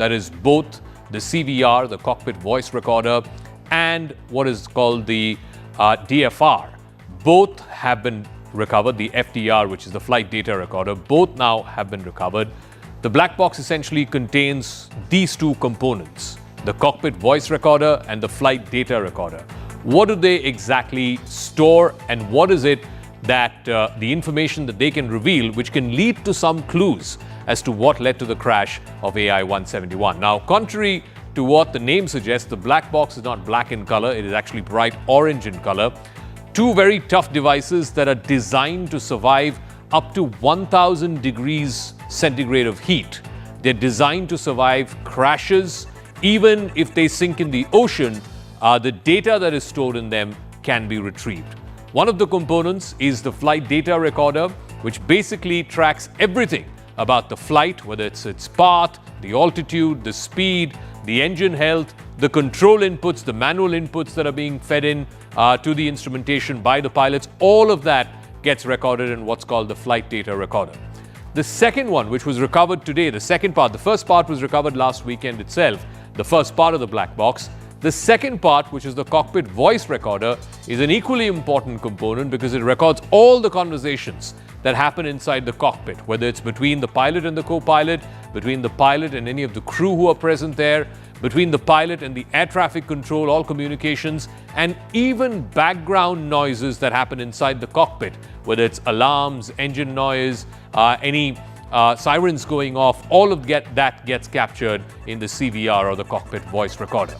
that is both the CVR, the cockpit voice recorder, and what is called the DFR. Both have been recovered. The FDR, which is the flight data recorder, both now have been recovered. The black box essentially contains these two components, the cockpit voice recorder and the flight data recorder. What do they exactly store, and what is it that the information that they can reveal, which can lead to some clues as to what led to the crash of AI-171. Now, contrary to what the name suggests, the black box is not black in color, it is actually bright orange in color. Two very tough devices that are designed to survive up to 1000 degrees centigrade of heat. They're designed to survive crashes. Even if they sink in the ocean, the data that is stored in them can be retrieved. One of the components is the flight data recorder, which basically tracks everything about the flight, whether it's its path, the altitude, the speed, the engine health, the control inputs, the manual inputs that are being fed in to the instrumentation by the pilots. All of that gets recorded in what's called the flight data recorder. The second one, which was recovered today, the second part, the first part was recovered last weekend itself, the first part of the black box. The second part, which is the cockpit voice recorder, is an equally important component because it records all the conversations that happen inside the cockpit, whether it's between the pilot and the co-pilot, between the pilot and any of the crew who are present there, between the pilot and the air traffic control, all communications, and even background noises that happen inside the cockpit, whether it's alarms, engine noise, any sirens going off, all of that gets captured in the CVR or the cockpit voice recorder.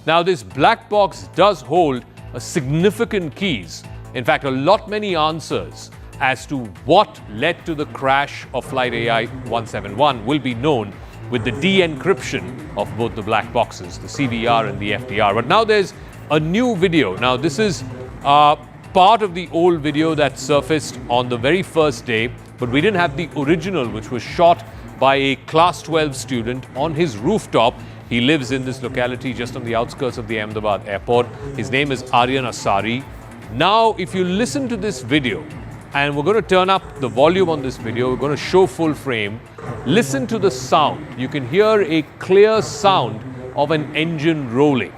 Now, this black box does hold a significant keys, in fact, many answers as to what led to the crash of Flight AI-171 will be known with the de-encryption of both the black boxes, the CVR and the FDR. But now there's a new video. Now, this is part of the old video that surfaced on the very first day, but we didn't have the original, which was shot by a class 12 student on his rooftop. He lives in this locality just on the outskirts of the Ahmedabad airport. His name is Aryan Asari. Now, if you listen to this video, and we're going to turn up the volume on this video, we're going to show full frame. Listen to the sound. You can hear a clear sound of an engine rolling.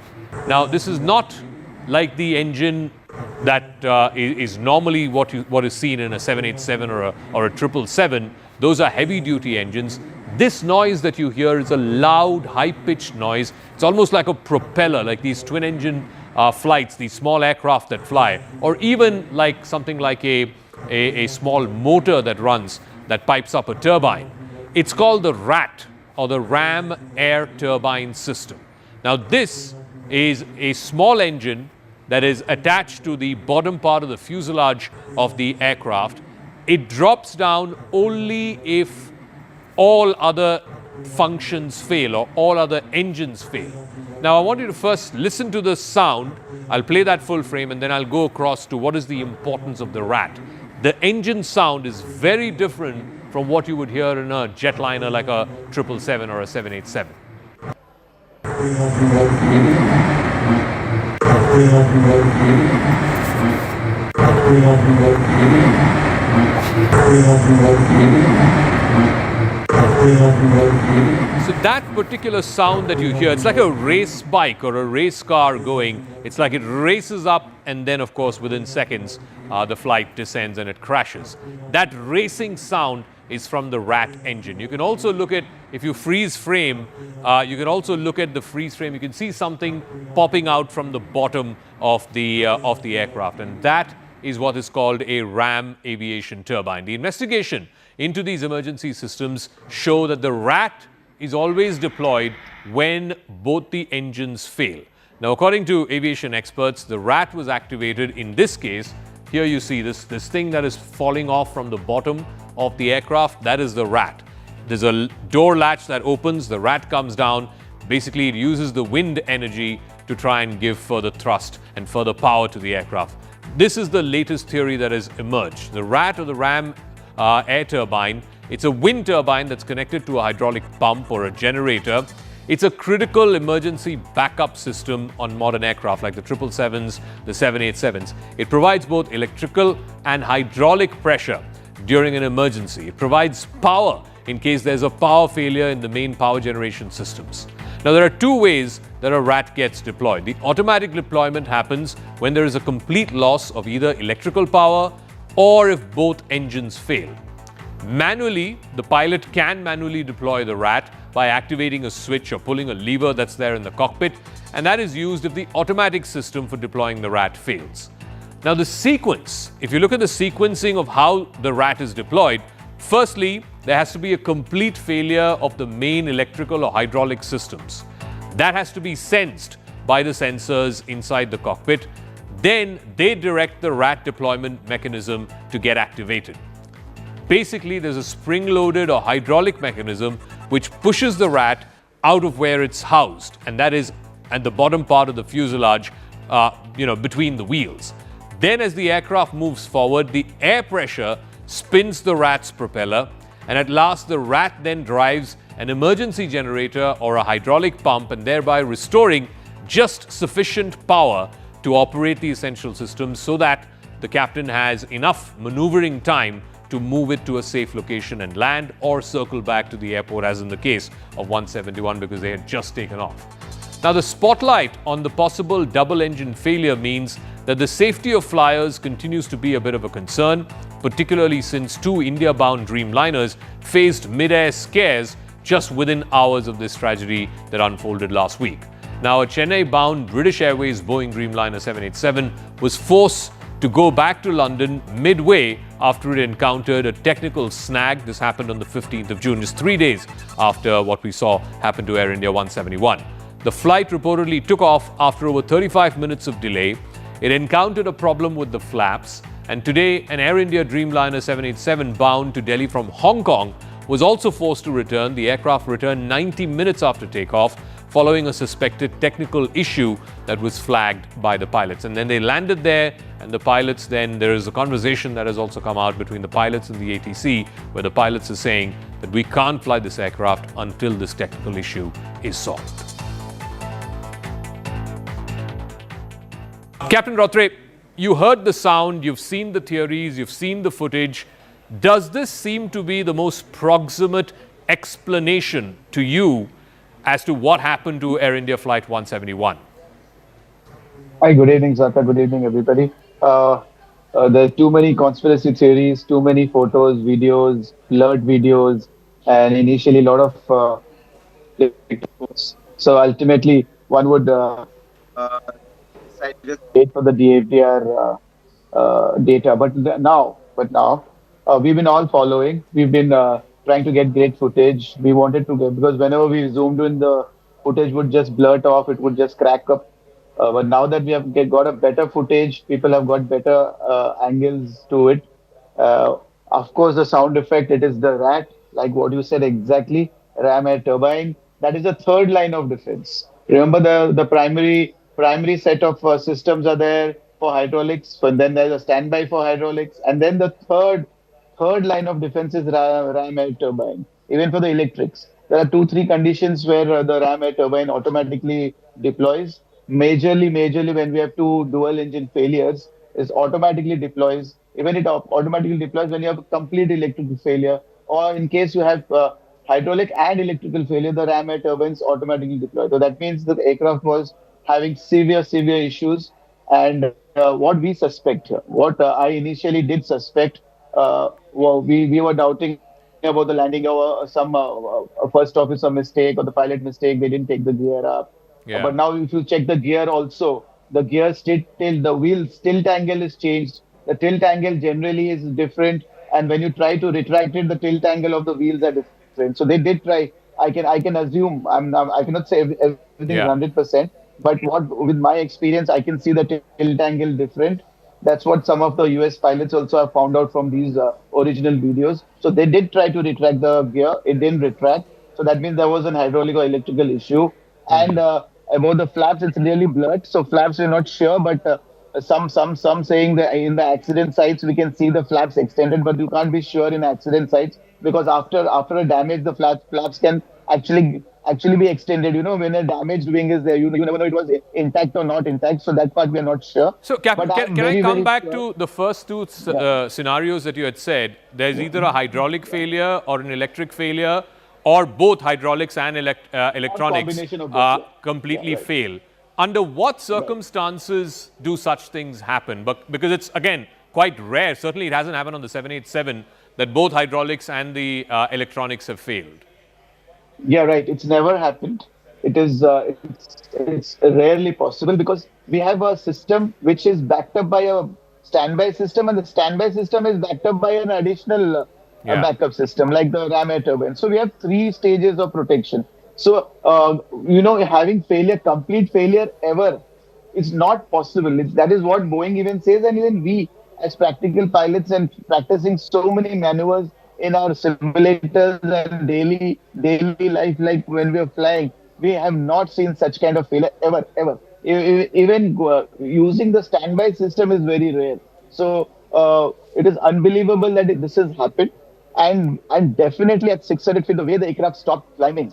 Now, this is not like the engine that is normally what is seen in a 787 or a 777. Those are heavy-duty engines. This noise that you hear is a loud, high-pitched noise. It's almost like a propeller, like these twin-engine flights, these small aircraft that fly, or even like something like a small motor that runs, that pipes up a turbine. It's called the RAT, or the Ram Air Turbine System. Now, this is a small engine that is attached to the bottom part of the fuselage of the aircraft. It drops down only if all other functions fail or all other engines fail. Now, I want you to first listen to the sound. I'll play that full frame and then I'll go across to what is the importance of the RAT. The engine sound is very different from what you would hear in a jetliner like a 777 or a 787. So that particular sound that you hear, it's like a race bike or a race car going. It's like it races up and then, of course, within seconds, the flight descends and it crashes. That racing sound is from the RAT engine. You can also look at, if you freeze frame, you can also look at the freeze frame. You can see something popping out from the bottom of the aircraft, and that is what is called a RAM aviation turbine. The investigation into these emergency systems show that the RAT is always deployed when both the engines fail. Now, according to aviation experts, the RAT was activated in this case. Here you see this thing that is falling off from the bottom of the aircraft. That is the RAT. There's a door latch that opens, the RAT comes down. Basically, it uses the wind energy to try and give further thrust and further power to the aircraft. This is the latest theory that has emerged. The RAT, or the RAM air turbine, it's a wind turbine that's connected to a hydraulic pump or a generator. It's a critical emergency backup system on modern aircraft like the 777s, the 787s. It provides both electrical and hydraulic pressure during an emergency. It provides power in case there's a power failure in the main power generation systems. Now, there are two ways that a rat gets deployed. The automatic deployment happens when there is a complete loss of either electrical power or if both engines fail. Manually, the pilot can manually deploy the rat by activating a switch or pulling a lever that's there in the cockpit, and that is used if the automatic system for deploying the rat fails. Now, the sequence, if you look at the sequencing of how the rat is deployed, firstly, there has to be a complete failure of the main electrical or hydraulic systems. That has to be sensed by the sensors inside the cockpit. Then they direct the rat deployment mechanism to get activated. Basically, there's a spring-loaded or hydraulic mechanism which pushes the rat out of where it's housed, and that is at the bottom part of the fuselage, between the wheels. Then as the aircraft moves forward, the air pressure spins the rat's propeller, and at last the rat then drives an emergency generator or a hydraulic pump, and thereby restoring just sufficient power to operate the essential systems so that the captain has enough maneuvering time to move it to a safe location and land, or circle back to the airport, as in the case of 171, because they had just taken off. Now, the spotlight on the possible double engine failure means that the safety of flyers continues to be a bit of a concern, particularly since two India-bound Dreamliners faced mid-air scares just within hours of this tragedy that unfolded last week. Now, a Chennai-bound British Airways Boeing Dreamliner 787 was forced to go back to London midway after it encountered a technical snag. This happened on the 15th of June, just 3 days after what we saw happen to Air India 171. The flight reportedly took off after over 35 minutes of delay. It encountered a problem with the flaps, and today an Air India Dreamliner 787 bound to Delhi from Hong Kong was also forced to return. The aircraft returned 90 minutes after takeoff, following a suspected technical issue that was flagged by the pilots. And then they landed there, and the pilots, then there is a conversation that has also come out between the pilots and the ATC, where the pilots are saying that we can't fly this aircraft until this technical issue is solved. Captain Routray, you heard the sound, you've seen the theories, you've seen the footage. Does this seem to be the most proximate explanation to you as to what happened to Air India Flight 171? Hi, good evening, Zakka. Good evening, everybody. There are too many conspiracy theories, too many photos, videos, blurred videos, and initially a lot of so ultimately one would decide to just wait for the DFDR data. But now, we've been all following. We've been trying to get great footage. We wanted to get, because whenever we zoomed in, the footage would just blurt off. It would just crack up. But now that we have got a better footage, people have got better angles to it. Of course, the sound effect, it is the rat, like what you said exactly, ram air turbine. That is the third line of defense. Remember, the primary set of systems are there for hydraulics, but then there's a standby for hydraulics, and then the third line of defense is ram air turbine. Even for the electrics, there are 2-3 conditions where the ram air turbine automatically deploys. Majorly when we have two dual engine failures, it automatically deploys. Even it automatically deploys when you have a complete electrical failure, or in case you have hydraulic and electrical failure, the ram air turbines automatically deploy. So that means the aircraft was having severe issues. And what we suspect here, what I initially did suspect, we were doubting about the landing of some first officer mistake or the pilot mistake. They didn't take the gear up. Yeah. But now if you check the gear also, the gear the wheel tilt angle is changed. The tilt angle generally is different. And when you try to retract it, the tilt angle of the wheels are different. So they did try. I can assume, I cannot say everything is 100%. But with my experience, I can see the tilt angle different. That's what some of the US pilots also have found out from these original videos. So they did try to retract the gear. It didn't retract. So that means there was an hydraulic or electrical issue. And about the flaps, it's really blurred. So flaps, we're not sure, but some saying that in the accident sites, we can see the flaps extended, but you can't be sure in accident sites, because after a damage, the flaps can actually actually be extended. When a damaged wing is there, you never know it was intact or not intact. So that part we are not sure. So, Captain, But I'm can I very, come very back sure. to the first two Yeah. scenarios that you had said? There's either a hydraulic failure or an electric failure, or both hydraulics and Or electronics combination of both. Yeah. Yeah. completely Right. fail. Under what Right. circumstances do such things happen? But because it's, again, quite rare, certainly it hasn't happened on the 787, that both hydraulics and the electronics have failed. Yeah, right. It's never happened. It's rarely possible because we have a system which is backed up by a standby system, and the standby system is backed up by an additional Yeah. backup system like the ram air turbine. So we have three stages of protection. So having failure, complete failure ever, it's not possible. That is what Boeing even says, and even we, as practical pilots and practicing so many maneuvers in our simulators and daily life, like when we are flying, we have not seen such kind of failure ever. Even using the standby system is very rare. So it is unbelievable that this has happened, and definitely at 600 feet, the way the aircraft stopped climbing,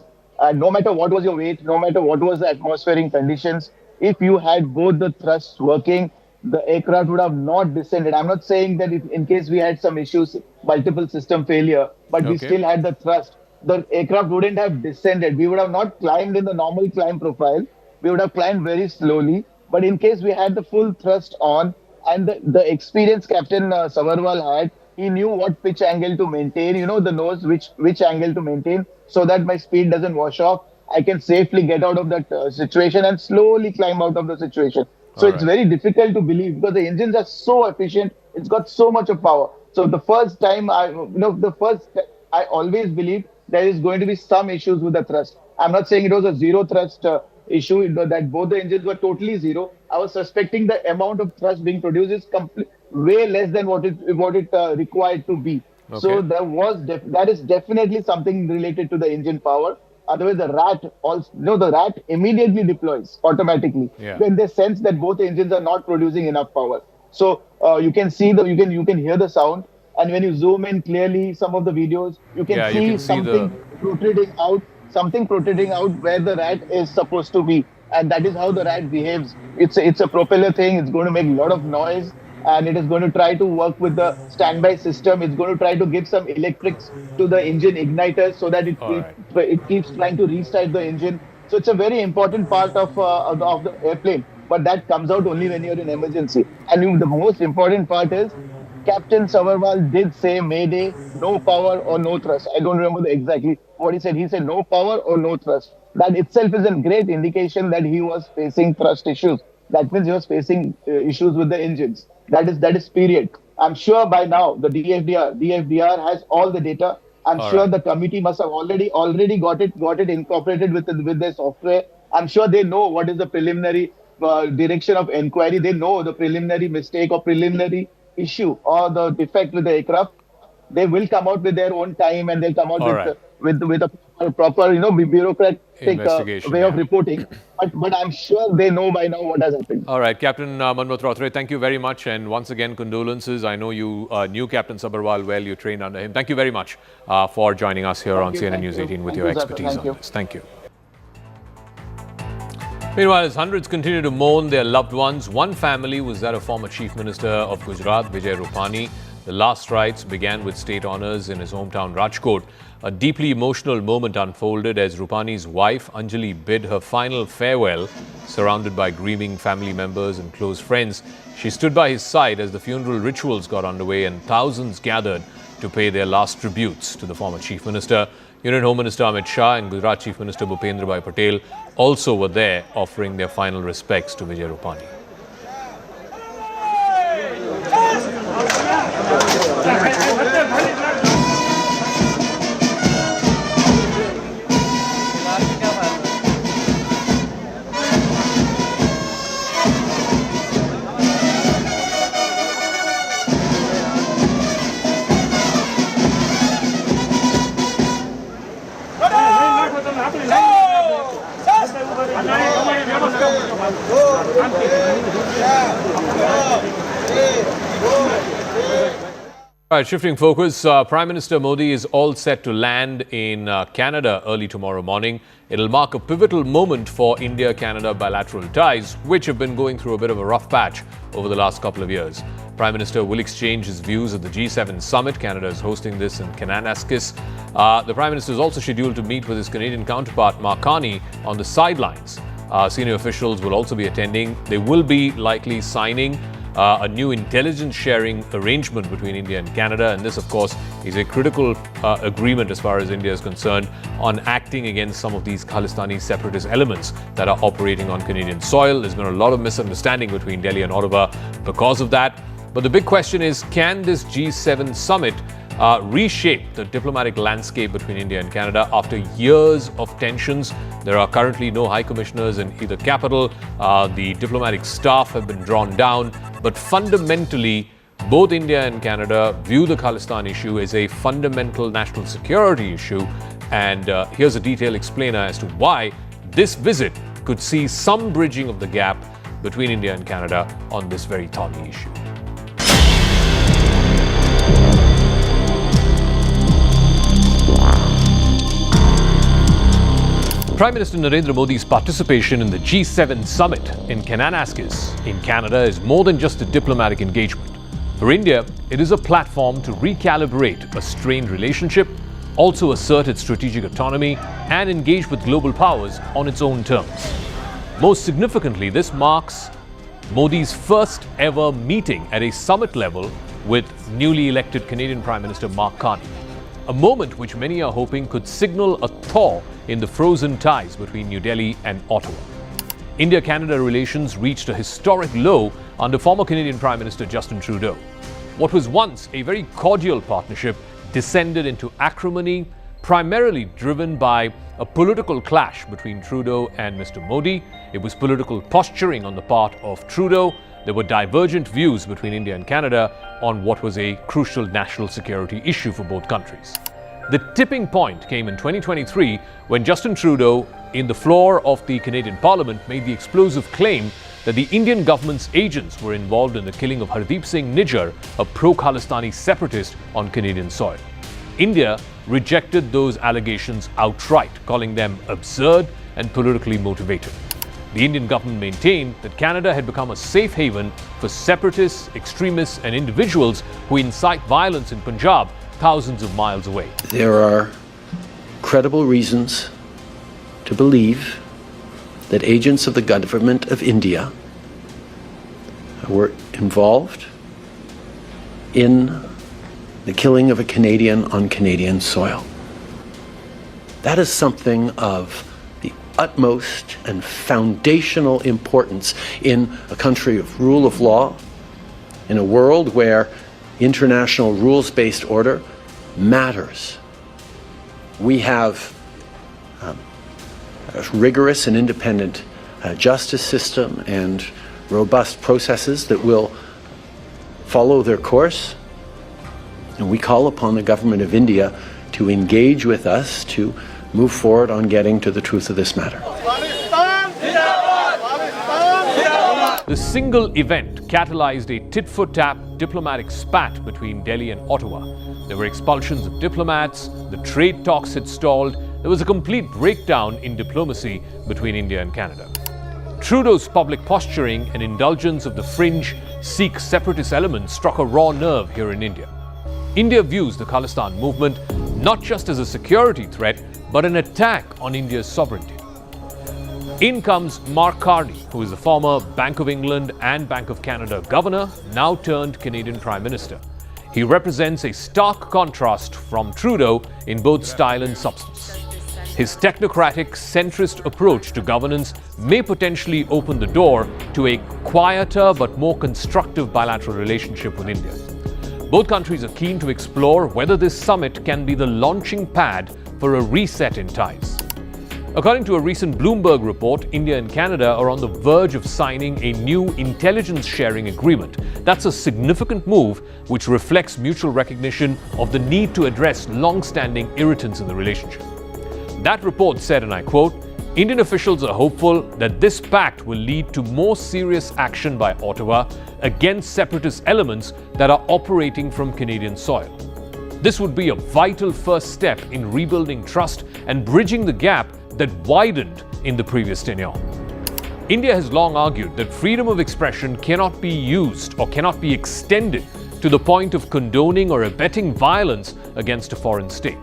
no matter what was your weight, no matter what was the atmospheric conditions, if you had both the thrusts working, the aircraft would have not descended. I'm not saying that if, in case we had some issues, multiple system failure, but we Okay. still had the thrust, the aircraft wouldn't have descended. We would have not climbed in the normal climb profile. We would have climbed very slowly. But in case we had the full thrust on, and the experience Captain Sabharwal had, he knew what pitch angle to maintain, the nose, which angle to maintain, so that my speed doesn't wash off. I can safely get out of that situation and slowly climb out of the situation. So All it's right. very difficult to believe because the engines are so efficient. It's got so much of power. So the first time I always believed there is going to be some issues with the thrust. I'm not saying it was a zero thrust issue, that both the engines were totally zero. I was suspecting the amount of thrust being produced is way less than what it required to be. So Okay. that is definitely something related to the engine power. Otherwise, the rat immediately deploys automatically Yeah. when they sense that both engines are not producing enough power. So you can you can hear the sound, and when you zoom in clearly, some of the videos, you can Yeah, you can see see the. something protruding out where the rat is supposed to be, and that is how the rat behaves. It's a propeller thing. It's going to make a lot of noise, and it is going to try to work with the standby system. It's going to try to give some electrics to the engine igniters so that All right. it keeps trying to restart the engine. So it's a very important part of the airplane. But that comes out only when you're in emergency. And the most important part is Captain Savarwal did say Mayday, no power or no thrust. I don't remember exactly what he said. He said no power or no thrust. That itself is a great indication that he was facing thrust issues. That means he was facing issues with the engines. That is period. I'm sure by now the DFDR has all the data. I'm All sure right. the committee must have already got it incorporated with their software. I'm sure they know what is the preliminary direction of inquiry. They know the preliminary mistake or preliminary issue or the defect with the aircraft. They will come out with their own time, and they'll come out All with right. with a proper bureaucratic Investigation. way of Yeah. reporting. But I'm sure they know by now what has happened. All right, Captain Manmath Routray, thank you very much. And once again, condolences. I know you knew Captain Sabharwal well. You trained under him. Thank you very much for joining us here on CNN News 18 with Thank your you, Zakka. expertise Thank on you. this. Thank you. Meanwhile, as hundreds continue to mourn their loved ones, one family was that of former Chief Minister of Gujarat, Vijay Rupani. The last rites began with state honours in his hometown Rajkot. A deeply emotional moment unfolded as Rupani's wife, Anjali, bid her final farewell. Surrounded by grieving family members and close friends, she stood by his side as the funeral rituals got underway and thousands gathered to pay their last tributes to the former Chief Minister. Union Home Minister Amit Shah and Gujarat Chief Minister Bhupendra Bhai Patel also were there offering their final respects to Vijay Rupani. All right, shifting focus, Prime Minister Modi is all set to land in Canada early tomorrow morning. It'll mark a pivotal moment for India-Canada bilateral ties, which have been going through a bit of a rough patch over the last couple of years. Prime Minister will exchange his views at the G7 summit. Canada is hosting this in Kananaskis. The Prime Minister is also scheduled to meet with his Canadian counterpart, Mark Carney, on the sidelines. Senior officials will also be attending. They will be likely signing a new intelligence sharing arrangement between India and Canada. And this, of course, is a critical agreement as far as India is concerned on acting against some of these Khalistani separatist elements that are operating on Canadian soil. There's been a lot of misunderstanding between Delhi and Ottawa because of that. But the big question is, can this G7 summit reshape the diplomatic landscape between India and Canada after years of tensions? There are currently no high commissioners in either capital. The diplomatic staff have been drawn down. But fundamentally, both India and Canada view the Khalistan issue as a fundamental national security issue. And here's a detailed explainer as to why this visit could see some bridging of the gap between India and Canada on this very thorny issue. Prime Minister Narendra Modi's participation in the G7 summit in Kananaskis in Canada is more than just a diplomatic engagement. For India, it is a platform to recalibrate a strained relationship, also assert its strategic autonomy, and engage with global powers on its own terms. Most significantly, this marks Modi's first ever meeting at a summit level with newly elected Canadian Prime Minister Mark Carney. A moment which many are hoping could signal a thaw in the frozen ties between New Delhi and Ottawa. India-Canada relations reached a historic low under former Canadian Prime Minister Justin Trudeau. What was once a very cordial partnership descended into acrimony, primarily driven by a political clash between Trudeau and Mr. Modi. It was political posturing on the part of Trudeau. There were divergent views between India and Canada on what was a crucial national security issue for both countries. The tipping point came in 2023 when Justin Trudeau, in the floor of the Canadian Parliament, made the explosive claim that the Indian government's agents were involved in the killing of Hardeep Singh Nijjar, a pro-Khalistani separatist on Canadian soil. India rejected those allegations outright, calling them absurd and politically motivated. The Indian government maintained that Canada had become a safe haven for separatists, extremists, and individuals who incite violence in Punjab, thousands of miles away. There are credible reasons to believe that agents of the government of India were involved in the killing of a Canadian on Canadian soil. That is something of the utmost and foundational importance in a country of rule of law, in a world where international rules-based order matters. We have a rigorous and independent justice system and robust processes that will follow their course. And we call upon the government of India to engage with us to move forward on getting to the truth of this matter. The single event catalyzed a tit-for-tat diplomatic spat between Delhi and Ottawa. There were expulsions of diplomats, the trade talks had stalled, there was a complete breakdown in diplomacy between India and Canada. Trudeau's public posturing and indulgence of the fringe Sikh separatist elements struck a raw nerve here in India. India views the Khalistan movement not just as a security threat, but an attack on India's sovereignty. In comes Mark Carney, who is the former Bank of England and Bank of Canada governor, now turned Canadian Prime Minister. He represents a stark contrast from Trudeau in both style and substance. His technocratic, centrist approach to governance may potentially open the door to a quieter but more constructive bilateral relationship with India. Both countries are keen to explore whether this summit can be the launching pad for a reset in ties. According to a recent Bloomberg report, India and Canada are on the verge of signing a new intelligence sharing agreement. That's a significant move which reflects mutual recognition of the need to address long-standing irritants in the relationship. That report said, and I quote, Indian officials are hopeful that this pact will lead to more serious action by Ottawa against separatist elements that are operating from Canadian soil. This would be a vital first step in rebuilding trust and bridging the gap that widened in the previous tenure. India has long argued that freedom of expression cannot be used or cannot be extended to the point of condoning or abetting violence against a foreign state.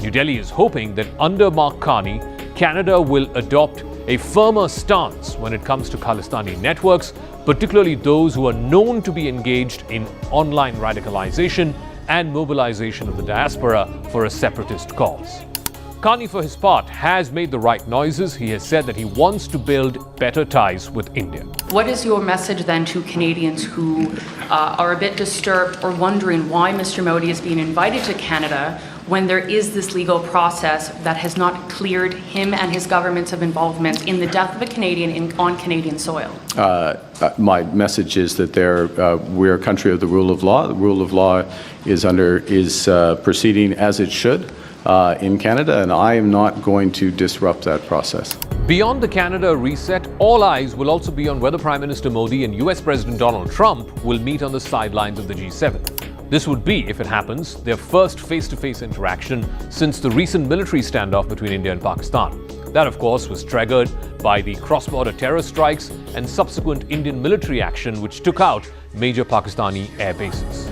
New Delhi is hoping that under Mark Carney, Canada will adopt a firmer stance when it comes to Khalistani networks, particularly those who are known to be engaged in online radicalization and mobilization of the diaspora for a separatist cause. Carney, for his part, has made the right noises. He has said that he wants to build better ties with India. What is your message then to Canadians who are a bit disturbed or wondering why Mr. Modi is being invited to Canada when there is this legal process that has not cleared him and his governments of involvement in the death of a Canadian on Canadian soil? My message is that we're a country of the rule of law. The rule of law is proceeding as it should in Canada, and I am not going to disrupt that process. Beyond the Canada reset, all eyes will also be on whether Prime Minister Modi and US President Donald Trump will meet on the sidelines of the G7. This would be, if it happens, their first face-to-face interaction since the recent military standoff between India and Pakistan. That, of course, was triggered by the cross-border terror strikes and subsequent Indian military action which took out major Pakistani air bases.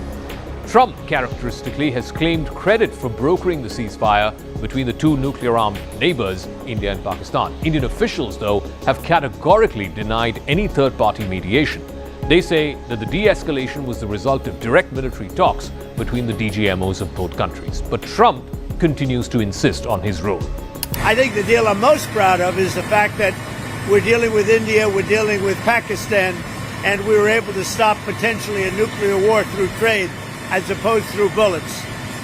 Trump, characteristically, has claimed credit for brokering the ceasefire between the two nuclear-armed neighbors, India and Pakistan. Indian officials, though, have categorically denied any third-party mediation. They say that the de-escalation was the result of direct military talks between the DGMOs of both countries. But Trump continues to insist on his role. I think the deal I'm most proud of is the fact that we're dealing with India, we're dealing with Pakistan, and we were able to stop potentially a nuclear war through trade as opposed through bullets.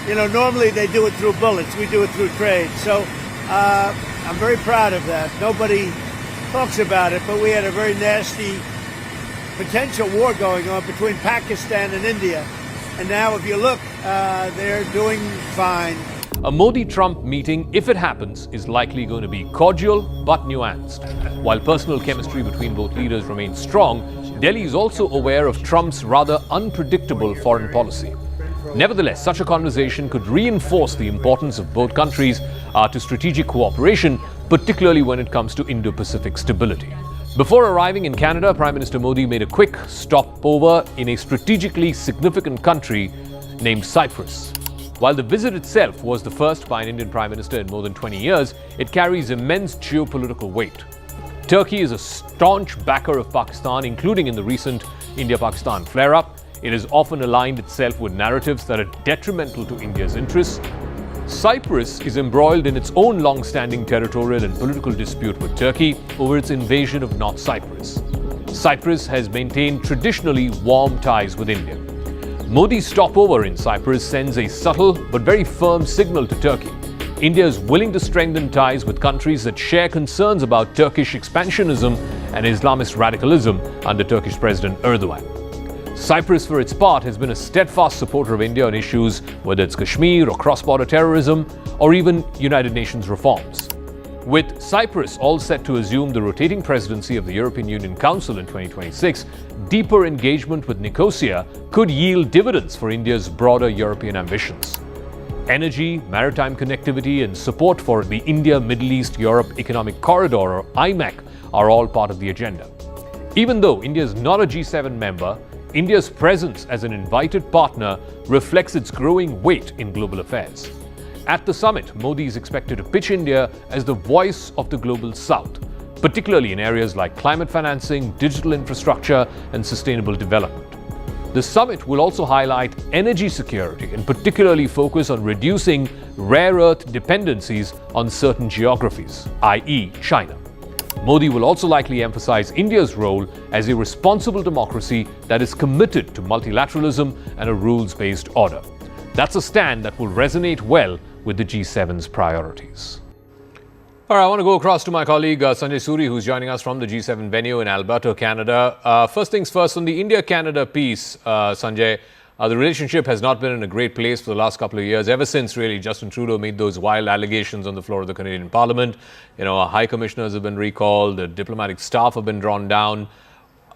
You know, normally they do it through bullets. We do it through trade. So I'm very proud of that. Nobody talks about it, but we had a very nasty potential war going on between Pakistan and India. And now if you look, they're doing fine. A Modi-Trump meeting, if it happens, is likely going to be cordial but nuanced. While personal chemistry between both leaders remains strong, Delhi is also aware of Trump's rather unpredictable foreign policy. Nevertheless, such a conversation could reinforce the importance of both countries to strategic cooperation, particularly when it comes to Indo-Pacific stability. Before arriving in Canada, Prime Minister Modi made a quick stopover in a strategically significant country named Cyprus. While the visit itself was the first by an Indian Prime Minister in more than 20 years, it carries immense geopolitical weight. Turkey is a staunch backer of Pakistan, including in the recent India-Pakistan flare-up. It has often aligned itself with narratives that are detrimental to India's interests. Cyprus is embroiled in its own long-standing territorial and political dispute with Turkey over its invasion of North Cyprus. Cyprus has maintained traditionally warm ties with India. Modi's stopover in Cyprus sends a subtle but very firm signal to Turkey. India is willing to strengthen ties with countries that share concerns about Turkish expansionism and Islamist radicalism under Turkish President Erdogan. Cyprus, for its part, has been a steadfast supporter of India on issues whether it's Kashmir or cross-border terrorism or even United Nations reforms. With Cyprus all set to assume the rotating presidency of the European Union Council in 2026, deeper engagement with Nicosia could yield dividends for India's broader European ambitions. Energy, maritime connectivity, and support for the India-Middle East-Europe Economic Corridor, or IMEC, are all part of the agenda. Even though India is not a G7 member, India's presence as an invited partner reflects its growing weight in global affairs. At the summit, Modi is expected to pitch India as the voice of the global south, particularly in areas like climate financing, digital infrastructure, and sustainable development. The summit will also highlight energy security and particularly focus on reducing rare earth dependencies on certain geographies, i.e. China. Modi will also likely emphasize India's role as a responsible democracy that is committed to multilateralism and a rules-based order. That's a stand that will resonate well with the G7's priorities. All right, I want to go across to my colleague Sanjay Suri, who's joining us from the G7 venue in Alberta, Canada. First things first, on the India-Canada piece, Sanjay, The relationship has not been in a great place for the last couple of years, ever since really Justin Trudeau made those wild allegations on the floor of the Canadian Parliament. Our high commissioners have been recalled, the diplomatic staff have been drawn down.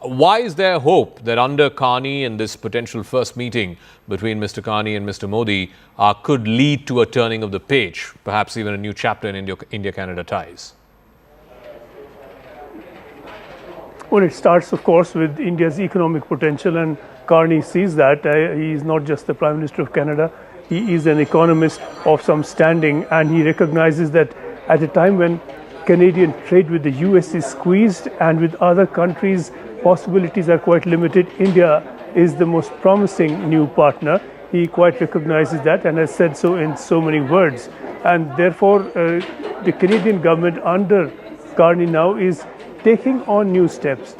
Why is there hope that under Carney and this potential first meeting between Mr. Carney and Mr. Modi could lead to a turning of the page, perhaps even a new chapter in India-Canada ties? Well, it starts, of course, with India's economic potential, and Carney sees that. He is not just the Prime Minister of Canada, he is an economist of some standing, and he recognizes that at a time when Canadian trade with the US is squeezed and with other countries possibilities are quite limited, India is the most promising new partner. He quite recognizes that and has said so in so many words. And therefore, the Canadian government under Carney now is taking on new steps.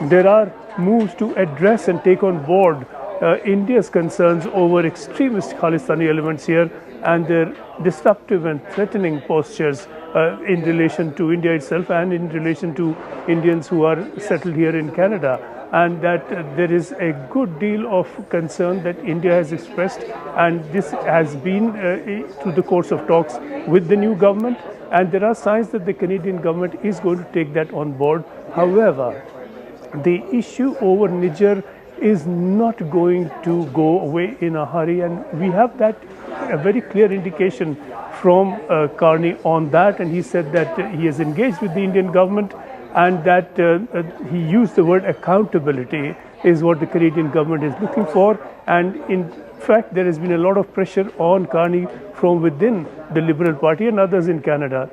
There are moves to address and take on board India's concerns over extremist Khalistani elements here and their disruptive and threatening postures in relation to India itself and in relation to Indians who are settled here in Canada. And that there is a good deal of concern that India has expressed, and this has been through the course of talks with the new government, and there are signs that the Canadian government is going to take that on board. However, the issue over Niger is not going to go away in a hurry, and we have that a very clear indication from Carney on that, and he said that he has engaged with the Indian government and that he used the word accountability is what the Canadian government is looking for. And in fact, there has been a lot of pressure on Carney from within the Liberal Party and others in Canada,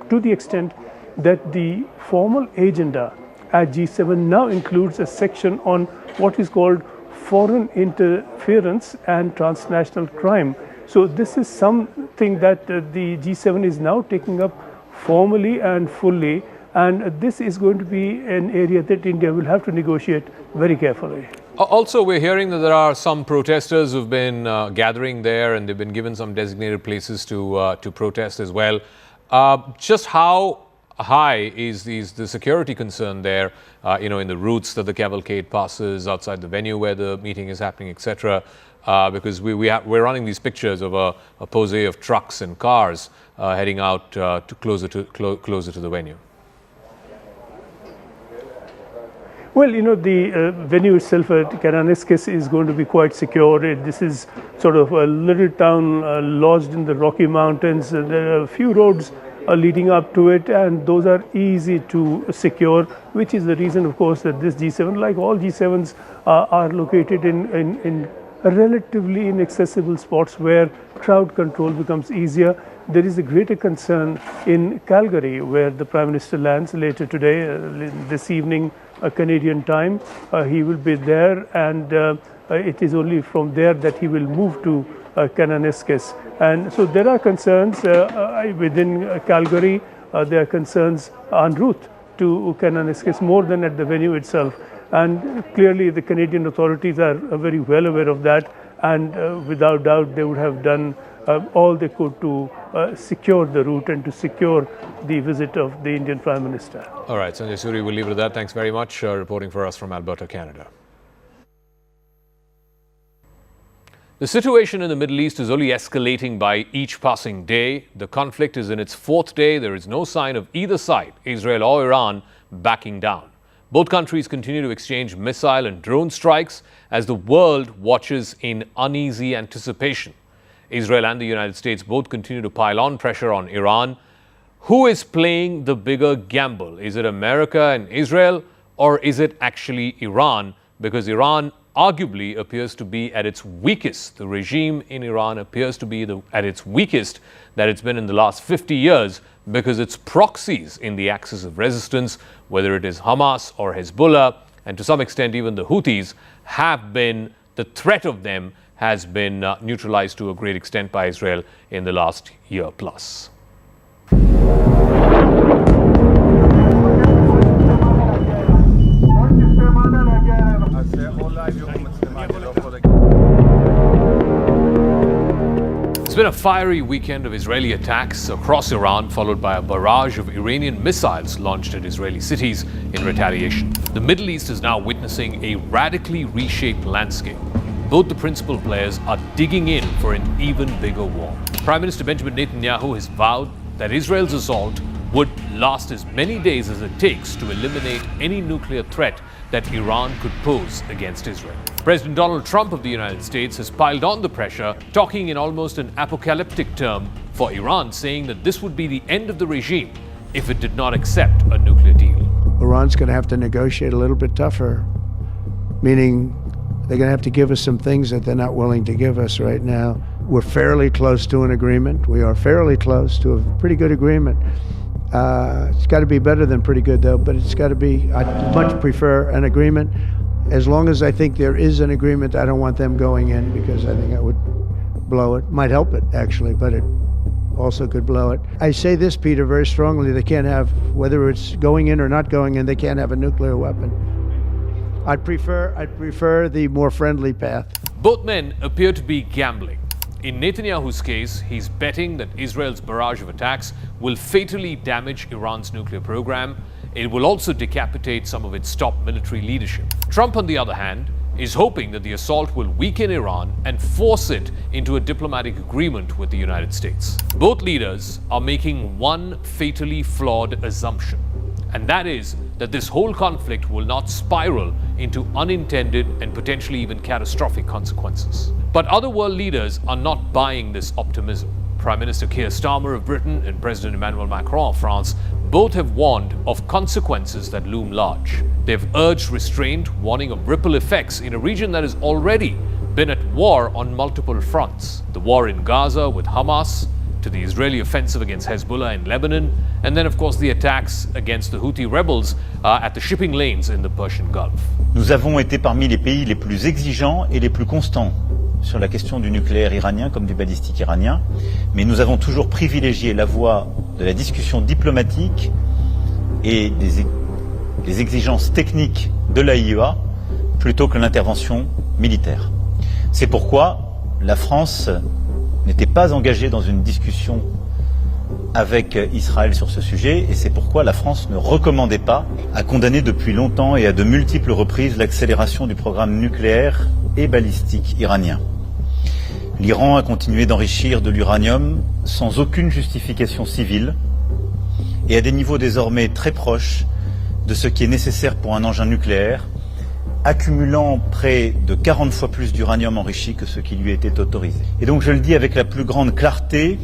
to the extent that the formal agenda at G7 now includes a section on what is called foreign interference and transnational crime. So this is something that the G7 is now taking up formally and fully, and this is going to be an area that India will have to negotiate very carefully. Also, we're hearing that there are some protesters who've been gathering there, and they've been given some designated places to protest as well. Just how high is the security concern there, in the routes that the cavalcade passes, outside the venue where the meeting is happening, etc.? Because we're running these pictures of a posé of trucks and cars heading out closer to the venue. Well, the venue itself at Kananaskis is going to be quite secure. This is sort of a little town lodged in the Rocky Mountains. There are a few roads leading up to it, and those are easy to secure, which is the reason, of course, that this G7, like all G7s, are located in relatively inaccessible spots where crowd control becomes easier. There is a greater concern in Calgary, where the Prime Minister lands later today, this evening, Canadian time. He will be there, and it is only from there that he will move to Kananaskis. And so there are concerns within Calgary. There are concerns en route to Kananaskis more than at the venue itself. And clearly the Canadian authorities are very well aware of that, and without doubt they would have done all they could to secure the route and to secure the visit of the Indian Prime Minister. All right, Sanjay Suri, we'll leave it at that. Thanks very much, reporting for us from Alberta, Canada. The situation in the Middle East is only escalating by each passing day. The conflict is in its fourth day. There is no sign of either side, Israel or Iran, backing down. Both countries continue to exchange missile and drone strikes as the world watches in uneasy anticipation. Israel and the United States both continue to pile on pressure on Iran. Who is playing the bigger gamble? Is it America and Israel, or is it actually Iran? Because Iran arguably appears to be at its weakest. The regime in Iran appears to be at its weakest that it's been in the last 50 years, because its proxies in the axis of resistance, whether it is Hamas or Hezbollah, and to some extent even the Houthis, the threat of them has been neutralized to a great extent by Israel in the last year plus. It's been a fiery weekend of Israeli attacks across Iran, followed by a barrage of Iranian missiles launched at Israeli cities in retaliation. The Middle East is now witnessing a radically reshaped landscape. both the principal players are digging in for an even bigger war. Prime Minister Benjamin Netanyahu has vowed that Israel's assault would last as many days as it takes to eliminate any nuclear threat that Iran could pose against Israel. President Donald Trump of the United States has piled on the pressure, talking in almost an apocalyptic term for Iran, saying that this would be the end of the regime if it did not accept a nuclear deal. Iran's going to have to negotiate a little bit tougher, meaning they're going to have to give us some things that they're not willing to give us right now. We're fairly close to an agreement. We are fairly close to a pretty good agreement. It's got to be better than pretty good, though, but it's got to be, I'd much prefer an agreement. As long as I think there is an agreement, I don't want them going in because I think that would blow it. Might help it, actually, but it also could blow it. I say this, Peter, very strongly. They can't have, whether it's going in or not going in, they can't have a nuclear weapon. I'd prefer the more friendly path. Both men appear to be gambling. In Netanyahu's case, he's betting that Israel's barrage of attacks will fatally damage Iran's nuclear program. It will also decapitate some of its top military leadership. Trump, on the other hand, is hoping that the assault will weaken Iran and force it into a diplomatic agreement with the United States. Both leaders are making one fatally flawed assumption, and that is that this whole conflict will not spiral into unintended and potentially even catastrophic consequences. But other world leaders are not buying this optimism. Prime Minister Keir Starmer of Britain and President Emmanuel Macron of France both have warned of consequences that loom large. They've urged restraint, warning of ripple effects in a region that has already been at war on multiple fronts. The war in Gaza with Hamas, to the Israeli offensive against Hezbollah in Lebanon, and then of course the attacks against the Houthi rebels at the shipping lanes in the Persian Gulf. Nous avons été parmi les pays les plus exigeants et les plus constants sur la question du nucléaire iranien comme du balistique iranien, mais nous avons toujours privilégié la voie de la discussion diplomatique et des exigences techniques de l'AIEA plutôt que l'intervention militaire. C'est pourquoi la France n'était pas engagée dans une discussion avec Israël sur ce sujet, et c'est pourquoi la France ne recommandait pas, a condamné depuis longtemps et à de multiples reprises l'accélération du programme nucléaire et balistique iranien. L'Iran a continué d'enrichir de l'uranium sans aucune justification civile et à des niveaux désormais très proches de ce qui est nécessaire pour un engin nucléaire, accumulant près de 40 fois plus d'uranium enrichi que ce qui lui était autorisé. Et donc je le dis avec la plus grande clarté,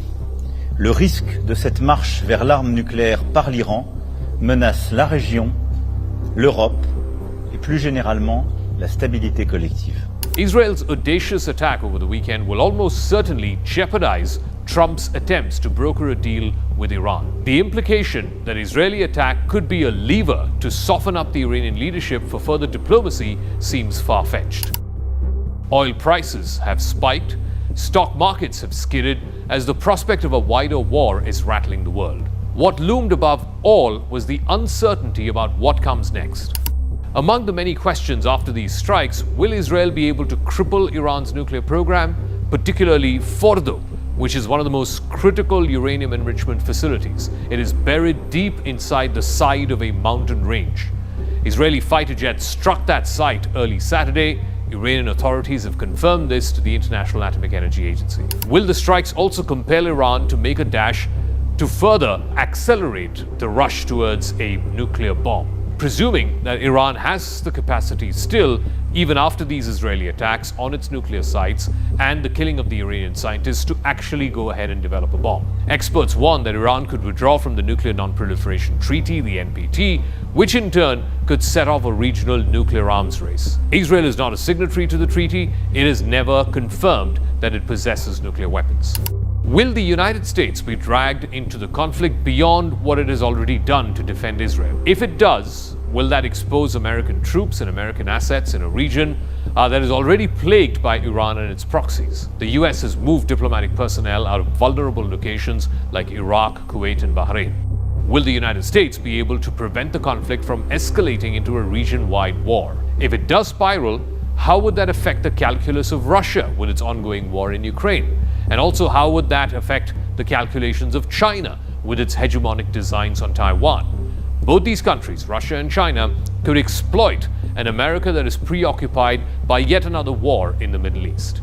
le risque de cette marche vers l'arme nucléaire par l'Iran menace la région, l'Europe et plus généralement la stabilité collective. Israel's audacious attack over the weekend will almost certainly jeopardize Trump's attempts to broker a deal with Iran. The implication that Israeli attack could be a lever to soften up the Iranian leadership for further diplomacy seems far-fetched. Oil prices have spiked, stock markets have skidded as the prospect of a wider war is rattling the world. What loomed above all was the uncertainty about what comes next. Among the many questions after these strikes, will Israel be able to cripple Iran's nuclear program, particularly Fordo, which is one of the most critical uranium enrichment facilities? It is buried deep inside the side of a mountain range. Israeli fighter jets struck that site early Saturday. Iranian authorities have confirmed this to the International Atomic Energy Agency. Will the strikes also compel Iran to make a dash to further accelerate the rush towards a nuclear bomb? Presuming that Iran has the capacity still, even after these Israeli attacks on its nuclear sites and the killing of the Iranian scientists, to actually go ahead and develop a bomb. Experts warn that Iran could withdraw from the Nuclear Non-Proliferation Treaty, the NPT, which in turn could set off a regional nuclear arms race. Israel is not a signatory to the treaty. It has never confirmed that it possesses nuclear weapons. Will the United States be dragged into the conflict beyond what it has already done to defend Israel? If it does, will that expose American troops and American assets in a region that is already plagued by Iran and its proxies? The US has moved diplomatic personnel out of vulnerable locations like Iraq, Kuwait, and Bahrain. Will the United States be able to prevent the conflict from escalating into a region-wide war? If it does spiral, how would that affect the calculus of Russia with its ongoing war in Ukraine? And also, how would that affect the calculations of China with its hegemonic designs on Taiwan? Both these countries, Russia and China, could exploit an America that is preoccupied by yet another war in the Middle East.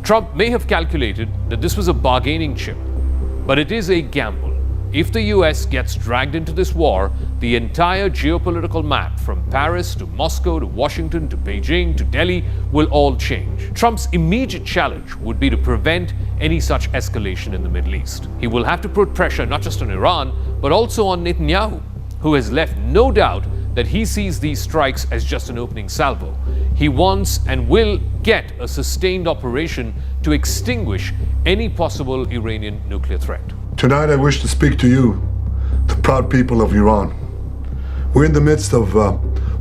Trump may have calculated that this was a bargaining chip, but it is a gamble. If the US gets dragged into this war, the entire geopolitical map from Paris to Moscow to Washington to Beijing to Delhi will all change. Trump's immediate challenge would be to prevent any such escalation in the Middle East. He will have to put pressure not just on Iran, but also on Netanyahu, who has left no doubt that he sees these strikes as just an opening salvo. He wants and will get a sustained operation to extinguish any possible Iranian nuclear threat. Tonight I wish to speak to you, the proud people of Iran. We're in the midst of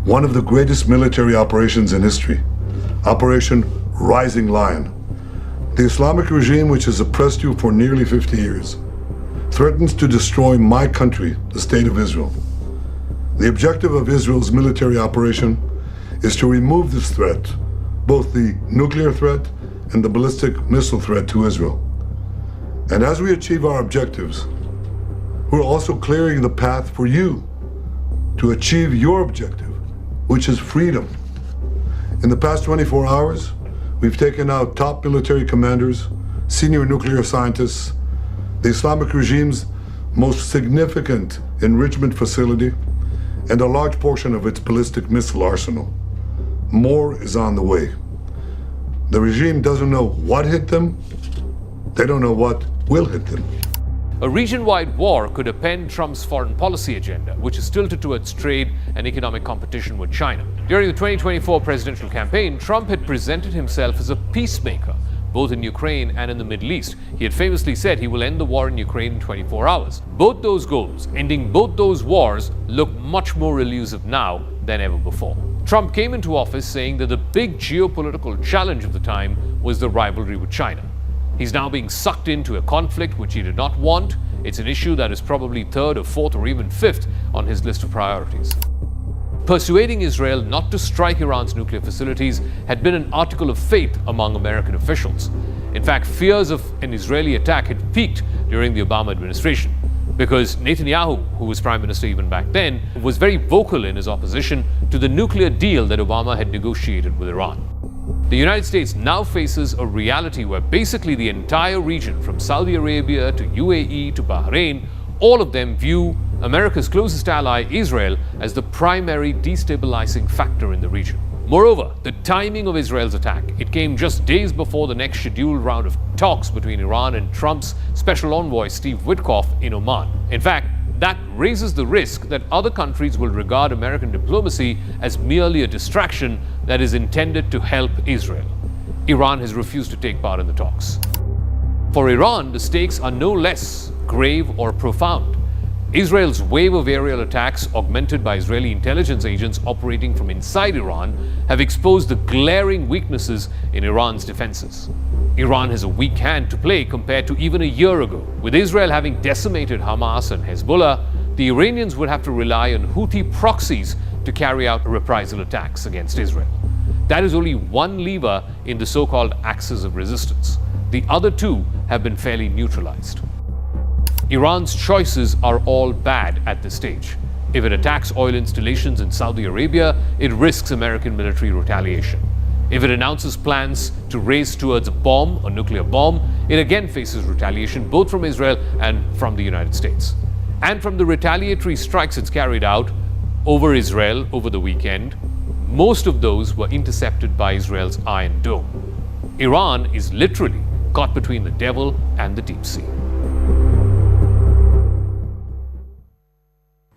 one of the greatest military operations in history, Operation Rising Lion. The Islamic regime, which has oppressed you for nearly 50 years, threatens to destroy my country, the State of Israel. The objective of Israel's military operation is to remove this threat, both the nuclear threat and the ballistic missile threat to Israel. And as we achieve our objectives, we're also clearing the path for you to achieve your objective, which is freedom. In the past 24 hours, we've taken out top military commanders, senior nuclear scientists, the Islamic regime's most significant enrichment facility, and a large portion of its ballistic missile arsenal. More is on the way. The regime doesn't know what hit them. They don't know what will hit them. A region-wide war could upend Trump's foreign policy agenda, which is tilted towards trade and economic competition with China. During the 2024 presidential campaign, Trump had presented himself as a peacemaker, both in Ukraine and in the Middle East. He had famously said he will end the war in Ukraine in 24 hours. Both those goals, ending both those wars, look much more elusive now than ever before. Trump came into office saying that the big geopolitical challenge of the time was the rivalry with China. He's now being sucked into a conflict which he did not want. It's an issue that is probably third or fourth or even fifth on his list of priorities. Persuading Israel not to strike Iran's nuclear facilities had been an article of faith among American officials. In fact, fears of an Israeli attack had peaked during the Obama administration, because Netanyahu, who was prime minister even back then, was very vocal in his opposition to the nuclear deal that Obama had negotiated with Iran. The United States now faces a reality where basically the entire region, from Saudi Arabia to UAE to Bahrain, all of them view America's closest ally, Israel, as the primary destabilizing factor in the region. Moreover, the timing of Israel's attack, it came just days before the next scheduled round of talks between Iran and Trump's special envoy, Steve Witkoff, in Oman. In fact, that raises the risk that other countries will regard American diplomacy as merely a distraction that is intended to help Israel. Iran has refused to take part in the talks. For Iran, the stakes are no less grave or profound. Israel's wave of aerial attacks, augmented by Israeli intelligence agents operating from inside Iran, have exposed the glaring weaknesses in Iran's defenses. Iran has a weak hand to play compared to even a year ago. With Israel having decimated Hamas and Hezbollah, the Iranians would have to rely on Houthi proxies to carry out reprisal attacks against Israel. That is only one lever in the so-called axis of resistance. The other two have been fairly neutralized. Iran's choices are all bad at this stage. If it attacks oil installations in Saudi Arabia, it risks American military retaliation. If it announces plans to race towards a bomb, a nuclear bomb, it again faces retaliation both from Israel and from the United States. And from the retaliatory strikes it's carried out over Israel over the weekend, most of those were intercepted by Israel's Iron Dome. Iran is literally caught between the devil and the deep sea.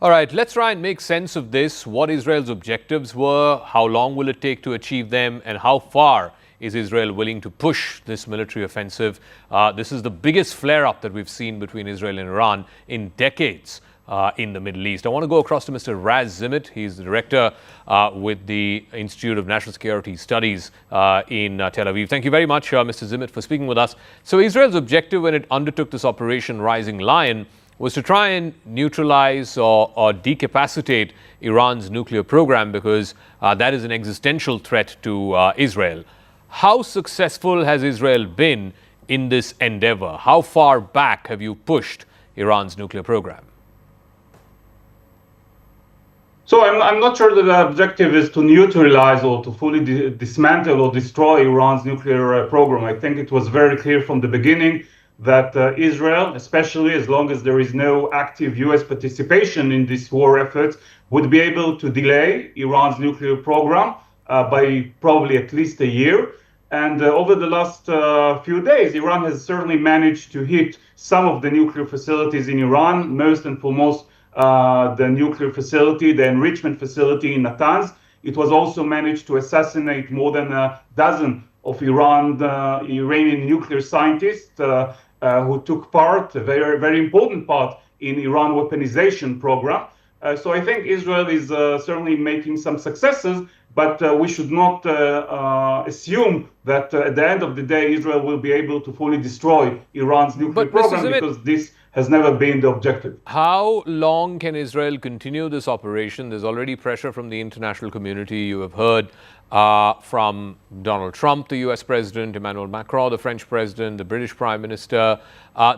All right, let's try and make sense of this, what Israel's objectives were, how long will it take to achieve them, and how far is Israel willing to push this military offensive. This is the biggest flare-up that we've seen between Israel and Iran in decades in the Middle East. I want to go across to Mr. Raz Zimit. He's the director with the Institute of National Security Studies in Tel Aviv. Thank you very much, Mr. Zimit, for speaking with us. So Israel's objective when it undertook this Operation Rising Lion was to try and neutralize or decapacitate Iran's nuclear program, because that is an existential threat to Israel. How successful has Israel been in this endeavor? How far back have you pushed Iran's nuclear program? So I'm not sure that the objective is to neutralize or to fully dismantle or destroy Iran's nuclear program. I think it was very clear from the beginning that Israel, especially as long as there is no active US participation in this war effort, would be able to delay Iran's nuclear program by probably at least a year. And over the last few days, Iran has certainly managed to hit some of the nuclear facilities in Iran, most and foremost the nuclear facility, the enrichment facility in Natanz. It was also managed to assassinate more than a dozen of Iranian nuclear scientists who took part, a very, very important part, in Iran weaponization program. So I think Israel is certainly making some successes, but we should not assume that at the end of the day, Israel will be able to fully destroy Iran's nuclear program, because this has never been the objective. How long can Israel continue this operation? There's already pressure from the international community. You have heard from Donald Trump, the US president, Emmanuel Macron, the French president, the British prime minister.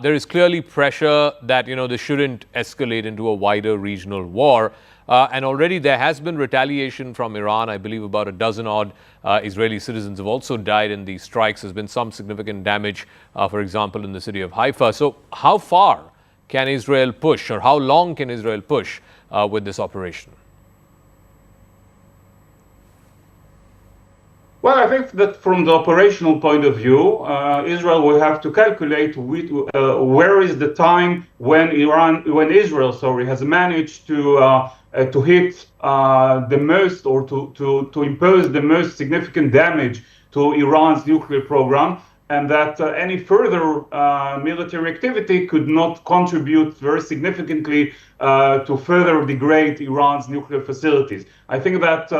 There is clearly pressure that, this shouldn't escalate into a wider regional war. And already there has been retaliation from Iran. I believe about a dozen odd Israeli citizens have also died in these strikes. There's been some significant damage, for example, in the city of Haifa. So how far can Israel push, or how long can Israel push with this operation? Well, I think that from the operational point of view, Israel will have to calculate where is the time when Israel has managed to hit the most, or to impose the most significant damage to Iran's nuclear program, and that any further military activity could not contribute very significantly to further degrade Iran's nuclear facilities. I think that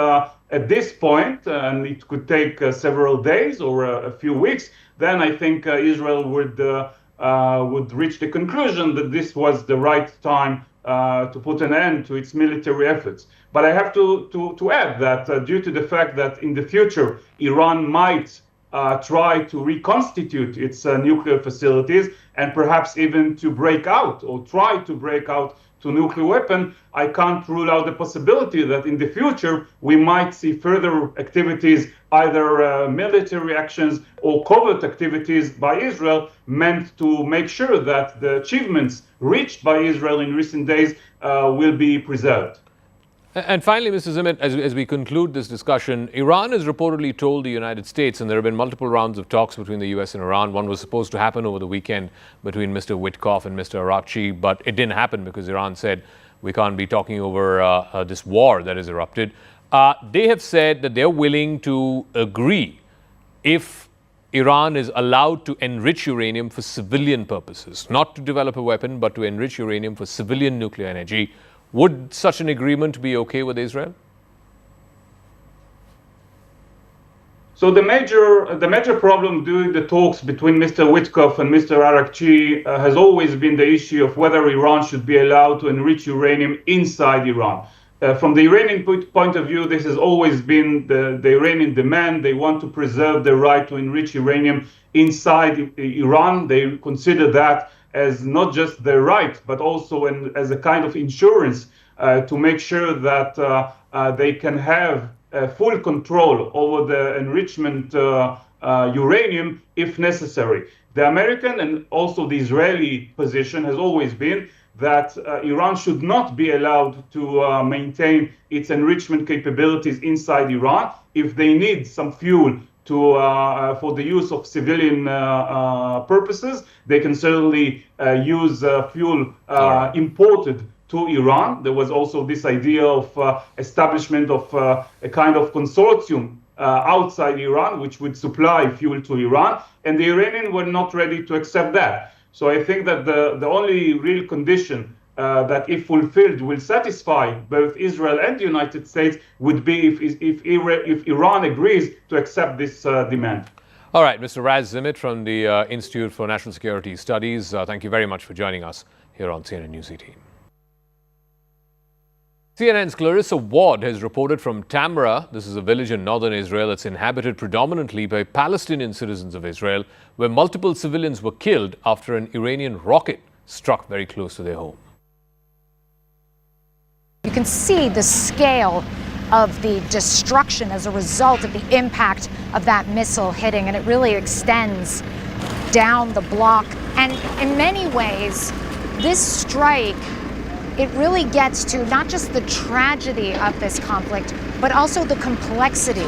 at this point, and it could take several days or a few weeks, then I think Israel would reach the conclusion that this was the right time to put an end to its military efforts. But I have to add that due to the fact that in the future Iran might try to reconstitute its nuclear facilities, and perhaps even to break out or try to break out to nuclear weapon, I can't rule out the possibility that in the future we might see further activities, either military actions or covert activities by Israel, meant to make sure that the achievements reached by Israel in recent days will be preserved. And finally, Mr. Sumit, as we conclude this discussion, Iran has reportedly told the United States, and there have been multiple rounds of talks between the US and Iran. One was supposed to happen over the weekend between Mr. Witkoff and Mr. Arakchi, but it didn't happen because Iran said we can't be talking over this war that has erupted. They have said that they're willing to agree if Iran is allowed to enrich uranium for civilian purposes, not to develop a weapon, but to enrich uranium for civilian nuclear energy. Would such an agreement be okay with Israel? So the major problem during the talks between Mr. Witkoff and Mr. Arakchi has always been the issue of whether Iran should be allowed to enrich uranium inside Iran. From the Iranian point of view, this has always been the Iranian demand. They want to preserve the right to enrich uranium inside Iran. They consider that as not just their right, but also as a kind of insurance to make sure that they can have full control over the enrichment uranium if necessary. The American and also the Israeli position has always been that Iran should not be allowed to maintain its enrichment capabilities inside Iran. If they need some fuel for the use of civilian purposes, they can certainly use fuel imported to Iran. There was also this idea of establishment of a kind of consortium outside Iran, which would supply fuel to Iran, and the Iranians were not ready to accept that. So I think that the only real condition that, if fulfilled, will satisfy both Israel and the United States would be if Iran agrees to accept this demand. All right, Mr. Raz Zimit from the Institute for National Security Studies, thank you very much for joining us here on CNN News 18. CNN's Clarissa Ward has reported from Tamra. This is a village in northern Israel that's inhabited predominantly by Palestinian citizens of Israel, where multiple civilians were killed after an Iranian rocket struck very close to their home. You can see the scale of the destruction as a result of the impact of that missile hitting, and it really extends down the block. And in many ways, this strike, it really gets to not just the tragedy of this conflict, but also the complexity.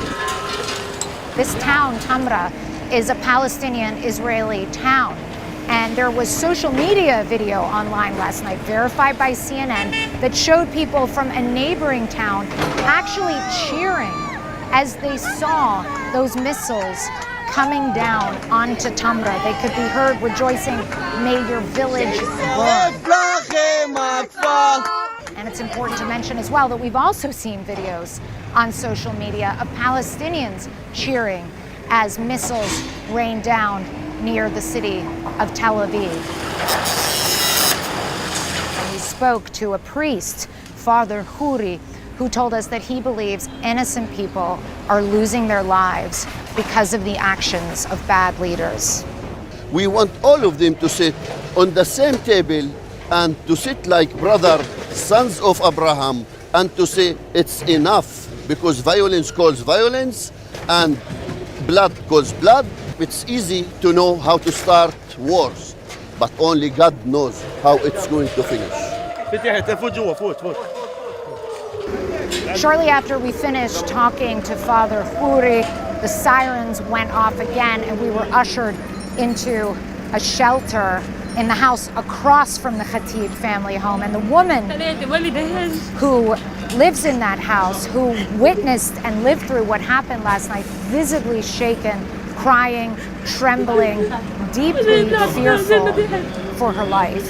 This town, Tamra, is a Palestinian-Israeli town. And there was social media video online last night, verified by CNN, that showed people from a neighboring town actually cheering as they saw those missiles coming down onto Tamra. They could be heard rejoicing, "May your village burn." And it's important to mention as well that we've also seen videos on social media of Palestinians cheering as missiles rain down near the city of Tel Aviv. And we spoke to a priest, Father Huri, who told us that he believes innocent people are losing their lives because of the actions of bad leaders. We want all of them to sit on the same table and to sit like brothers, sons of Abraham, and to say it's enough, because violence calls violence and blood calls blood. It's easy to know how to start wars, but only God knows how it's going to finish. Shortly after we finished talking to Father Huri, the sirens went off again, and we were ushered into a shelter in the house across from the Khatib family home. And the woman who lives in that house, who witnessed and lived through what happened last night, visibly shaken, crying, trembling, deeply fearful for her life.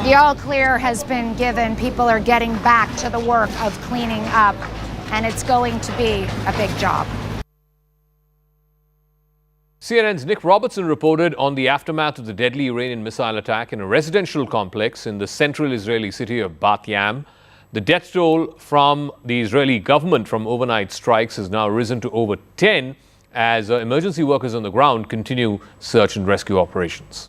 The all clear has been given. People are getting back to the work of cleaning up, and it's going to be a big job. CNN's Nick Robertson reported on the aftermath of the deadly Iranian missile attack in a residential complex in the central Israeli city of Bat Yam. The death toll from the Israeli government from overnight strikes has now risen to over 10 as emergency workers on the ground continue search and rescue operations.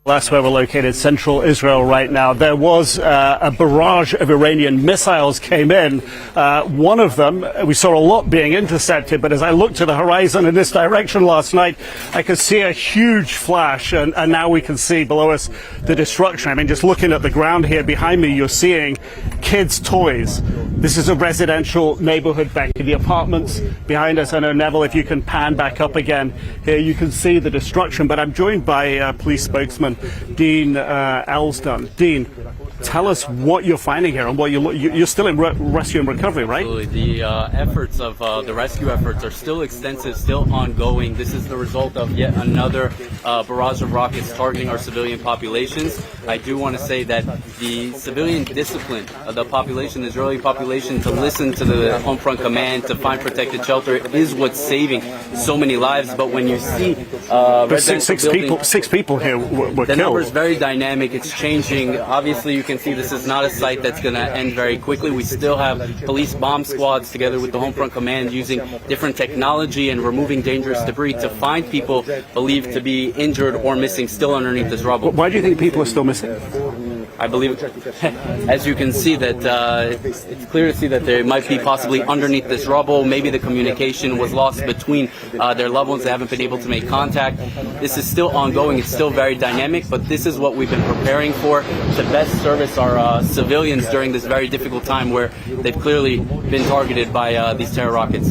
That's where we're located, central Israel right now. There was a barrage of Iranian missiles came in. One of them, we saw a lot being intercepted, but as I looked to the horizon in this direction last night, I could see a huge flash, and now we can see below us the destruction. I mean, just looking at the ground here behind me, you're seeing kids' toys. This is a residential neighborhood back in the apartments behind us. I know, Neville, if you can pan back up again, here you can see the destruction, but I'm joined by police spokesman Dean Elsdon. Dean, tell us what you're finding here and what you're still in rescue and recovery, right? Absolutely. The efforts of the rescue efforts are still extensive, still ongoing. This is the result of yet another barrage of rockets targeting our civilian populations. I do want to say that the civilian discipline of the population, the Israeli population, to listen to the Home Front Command, to find protected shelter is what's saving so many lives. But when you see six people here were the killed. number is very dynamic. It's changing. Obviously, you can see this is not a site that's going to end very quickly. We still have police bomb squads together with the Home Front Command using different technology and removing dangerous debris to find people believed to be injured or missing still underneath this rubble. Why do you think people are still missing? I believe, as you can see, that it's clear to see that they might be possibly underneath this rubble. Maybe the communication was lost between their loved ones. They haven't been able to make contact. This is still ongoing. It's still very dynamic, but this is what we've been preparing for to best service our civilians during this very difficult time where they've clearly been targeted by these terror rockets.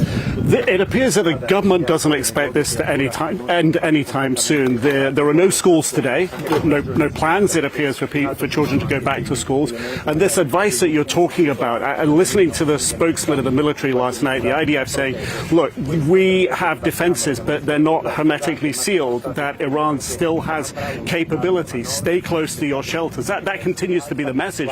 It appears that the government doesn't expect this to end anytime soon. There are no schools today, no plans, it appears, for children to go back to schools. And this advice that you're talking about, and listening to the spokesman of the military last night, the IDF saying, look, we have defenses, but they're not hermetically sealed, that Iran still has capabilities. Stay close to your shelters. That continues to be the message.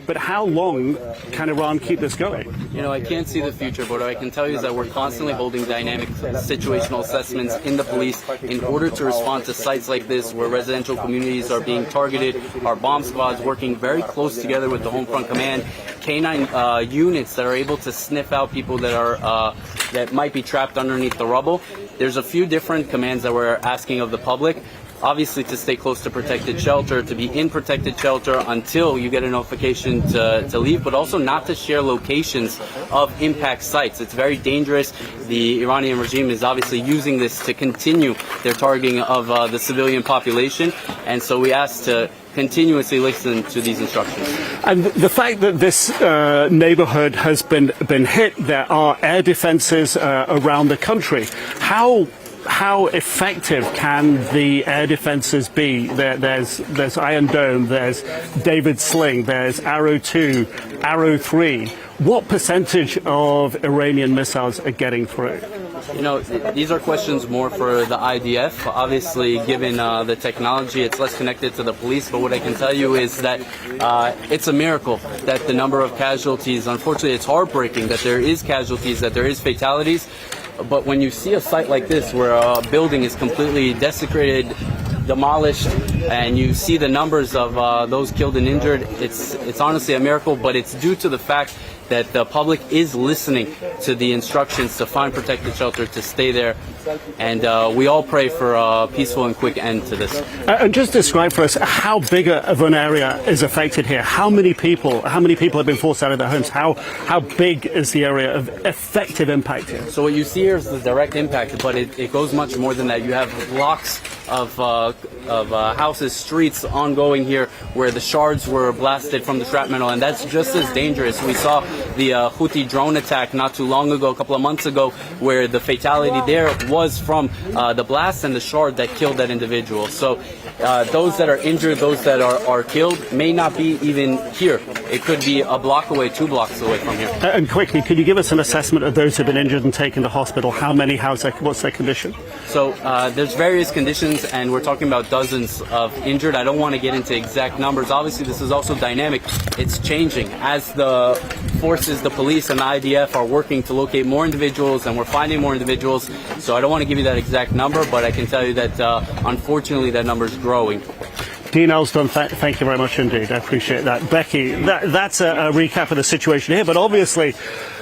But how long can Iran keep this going? You know, I can't see the future, but what I can tell you is that we're constantly holding dynamic situational assessments in the police in order to respond to sites like this where residential communities are being targeted. Our bomb squads working very close together with the Home Front Command, K9 units that are able to sniff out people that are that might be trapped underneath the rubble. There's a few different commands that we're asking of the public. obviously to stay close to protected shelter, to be in protected shelter until you get a notification to leave, but also not to share locations of impact sites. It's very dangerous. The Iranian regime is obviously using this to continue their targeting of the civilian population, and so we ask to continuously listen to these instructions. And the fact that this neighborhood has been hit, there are air defenses around the country. How effective can the air defenses be? There's Iron Dome, there's David Sling, there's Arrow 2, Arrow 3. What percentage of Iranian missiles are getting through? You know, these are questions more for the IDF. Obviously, given the technology, it's less connected to the police. But what I can tell you is that it's a miracle that the number of casualties, unfortunately, it's heartbreaking that there is casualties, that there is fatalities. But when you see a site like this where a building is completely desecrated, demolished, and you see the numbers of those killed and injured, it's honestly a miracle, but it's due to the fact that the public is listening to the instructions to find protected shelter, to stay there, and we all pray for a peaceful and quick end to this. And just describe for us how big of an area is affected here. How many people have been forced out of their homes? How big is the area of effective impact here? So what you see here is the direct impact, but it goes much more than that. You have blocks of houses, streets ongoing here where the shards were blasted from the shrapnel, and that's just as dangerous. We saw the Houthi drone attack not too long ago, a couple of months ago, where the fatality there was from the blast and the shard that killed that individual. So those that are injured, those that are killed, may not be even here. It could be a block away, 2 blocks away from here. And quickly, could you give us an assessment of those who have been injured and taken to hospital? How many? What's their condition? So there's various conditions, and we're talking about dozens of injured. I don't want to get into exact numbers. Obviously, this is also dynamic. It's changing as the forces, the police and the IDF are working to locate more individuals, and we're finding more individuals. So I don't want to give you that exact number, but I can tell you that unfortunately that number is growing. Dean Elston, thank you very much indeed. I appreciate that. Becky, that's a recap of the situation here, but obviously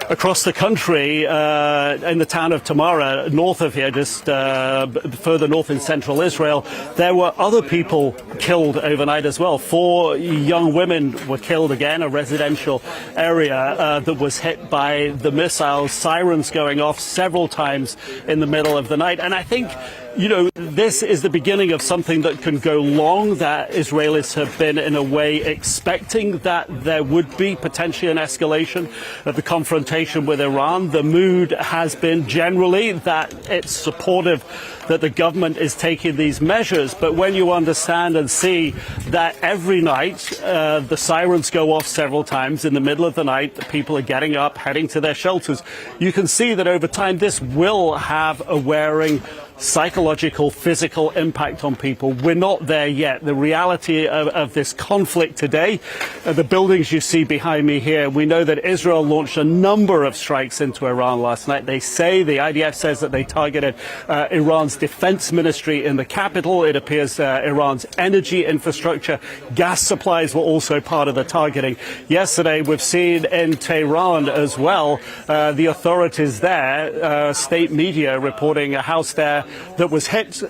across the country, in the town of Tamara, north of here, just further north in central Israel, there were other people killed overnight as well. 4 young women were killed again, a residential area that was hit by the missiles, sirens going off several times in the middle of the night. And I think, you know, this is the beginning of something that can go long, that Israelis have been in a way expecting that there would be potentially an escalation of the confrontation with Iran. The mood has been generally that it's supportive that the government is taking these measures. But when you understand and see that every night the sirens go off several times in the middle of the night, the people are getting up, heading to their shelters, you can see that over time this will have a wearing psychological, physical impact on people. We're not there yet. The reality of this conflict today, the buildings you see behind me here, we know that Israel launched a number of strikes into Iran last night. They say, the IDF says that they targeted Iran's defense ministry in the capital. It appears Iran's energy infrastructure, gas supplies were also part of the targeting. Yesterday, we've seen in Tehran as well, the authorities there, state media reporting a house there that was hit